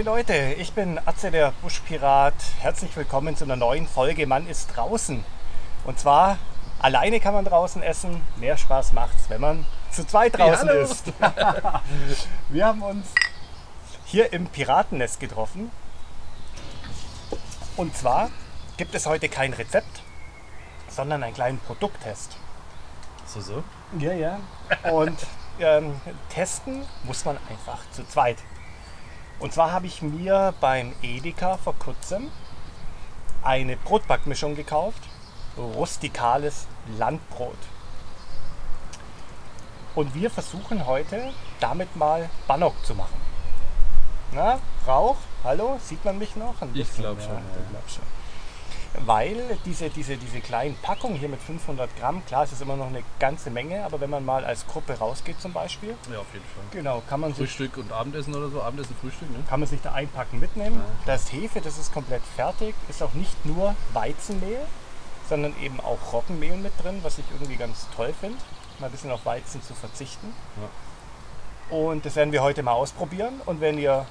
Ahoi Leute, ich bin Atze der Buschpirat. Herzlich willkommen zu einer neuen Folge Mann ist draußen. Und zwar alleine kann man draußen essen, mehr Spaß macht's, wenn man zu zweit draußen ist. Wir haben uns hier im Piratennest getroffen. Und zwar gibt es heute kein Rezept, sondern einen kleinen Produkttest. So? Ja. Und testen muss man einfach zu zweit. Und zwar habe ich mir beim Edeka vor kurzem eine Brotbackmischung gekauft. Rustikales Landbrot. Und wir versuchen heute damit mal Bannock zu machen. Na, Rauch? Hallo? Sieht man mich noch? Ich glaube schon. Ja. Weil diese kleinen Packungen hier mit 500 Gramm, klar, es ist immer noch eine ganze Menge, aber wenn man mal als Gruppe rausgeht zum Beispiel, Ja, auf jeden Fall. genau, kann man sich, Frühstück und Abendessen oder so, Abendessen, Frühstück, ne? kann man sich da einpacken mitnehmen. Ja. Das Hefe, das ist komplett fertig, ist auch nicht nur Weizenmehl, sondern eben auch Roggenmehl mit drin, was ich irgendwie ganz toll finde, mal ein bisschen auf Weizen zu verzichten. Ja. Und das werden wir heute mal ausprobieren. Und wenn ihr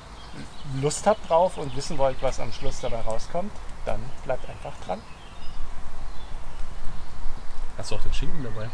Lust habt drauf und wissen wollt, was am Schluss dabei rauskommt, dann bleibt einfach dran. Hast du auch den Schinken dabei?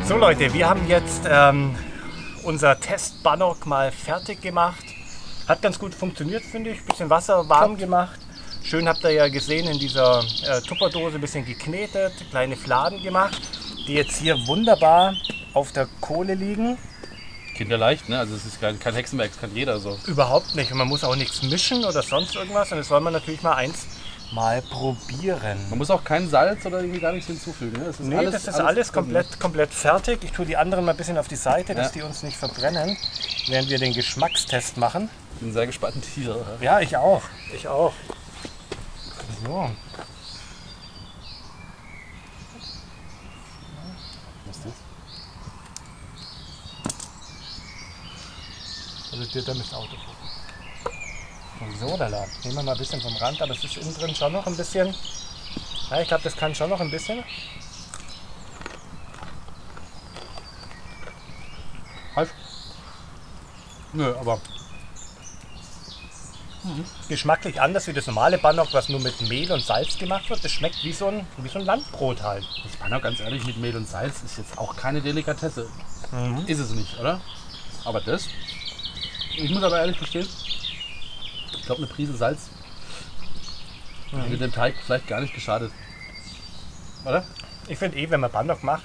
So Leute, wir haben jetzt unser Test Bannock mal fertig gemacht. Hat ganz gut funktioniert, finde ich. Bisschen Wasser warm gemacht. Schön habt ihr ja gesehen in dieser Tupperdose ein bisschen geknetet, kleine Fladen gemacht, die jetzt hier wunderbar auf der Kohle liegen. Kinderleicht, ne? Also es ist kein Hexenwerk, das kann jeder so. Überhaupt nicht. Und man muss auch nichts mischen oder sonst irgendwas. Und das wollen wir natürlich mal probieren. Man muss auch kein Salz oder irgendwie gar nichts hinzufügen, ne? Das ist Nee, das ist alles komplett fertig. Ich tue die anderen mal ein bisschen auf die Seite, dass Ja. die uns nicht verbrennen, während wir den Geschmackstest machen. Ich bin sehr gespannt hier. Ja, ich auch. So. Was ist das? Also dir dann das Auto. So, da nehmen wir mal ein bisschen vom Rand, aber es ist innen drin schon noch ein bisschen. Ja, ich glaube, das kann schon noch ein bisschen. Halb? Nö, aber Geschmacklich anders wie das normale Bannock, was nur mit Mehl und Salz gemacht wird. Das schmeckt wie so ein Landbrot halt. ich meine auch ganz ehrlich, mit Mehl und Salz ist jetzt auch keine Delikatesse. Ist es nicht, oder? Aber das? Ich muss aber ehrlich gestehen, ich glaube eine Prise Salz mit dem Teig vielleicht gar nicht geschadet. Oder? Ich finde wenn man Bannock macht,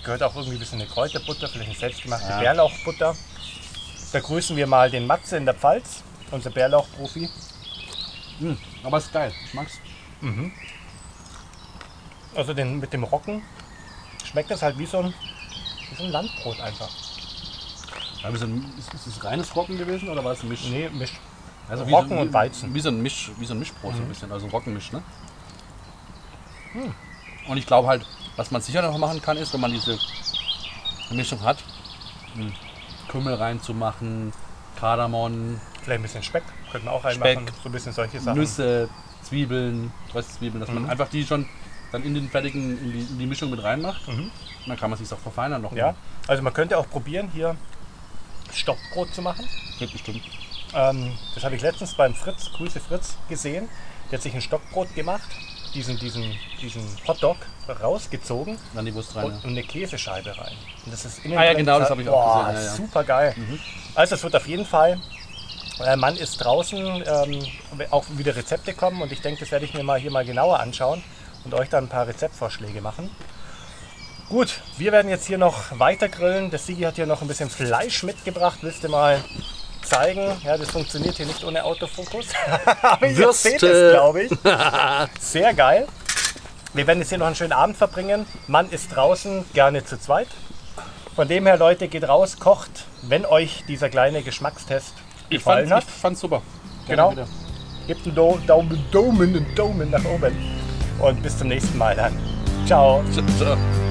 gehört auch irgendwie ein bisschen eine Kräuterbutter, vielleicht eine selbstgemachte Ja. Bärlauchbutter. Da grüßen wir mal den Matze in der Pfalz, unser Bärlauchprofi. Aber ist geil, ich mag's. Also mit dem Roggen schmeckt das halt wie so ein Landbrot einfach. Ist es reines Roggen gewesen oder war es ein Misch? Nee, Misch. Also Roggen und Weizen. Wie so ein Mischbrot so ein bisschen, also ein Roggenmisch, ne? Und ich glaube halt, was man sicher noch machen kann, ist, wenn man diese Mischung hat, Kümmel reinzumachen, Kardamom, Vielleicht ein bisschen Speck, könnte man auch reinmachen. Speck, So ein bisschen solche Sachen. Nüsse, Zwiebeln, Röstzwiebeln, dass man einfach die schon dann in den fertigen, in die Mischung mit reinmacht. Und dann kann man es sich auch verfeinern noch. Ja, also man könnte auch probieren, hier Stockbrot zu machen. Geht bestimmt. Das habe ich letztens beim Fritz, Grüße Fritz, gesehen. Der hat sich ein Stockbrot gemacht, diesen Hotdog rausgezogen Dann die Wurst rein. und eine Käsescheibe rein. Und das ist innen Ja, drin genau, das total- habe ich auch Boah, gesehen. Ja. super geil. Also es wird auf jeden Fall, Mann ist draußen, auch wieder Rezepte kommen und ich denke, das werde ich mir hier mal genauer anschauen und euch dann ein paar Rezeptvorschläge machen. Gut, wir werden jetzt hier noch weiter grillen. Der Sigi hat hier noch ein bisschen Fleisch mitgebracht. Willst du mal zeigen? Ja, das funktioniert hier nicht ohne Autofokus. Aber ihr Würste. seht es, glaube ich. Sehr geil. Wir werden jetzt hier noch einen schönen Abend verbringen. Mann ist draußen, gerne zu zweit. Von dem her, Leute, geht raus, kocht, wenn euch dieser kleine Geschmackstest gefallen hat. Ich fand's super. Genau. Gerne Gebt einen Daumen nach oben. Und bis zum nächsten Mal dann. Ciao. wieder. Ciao.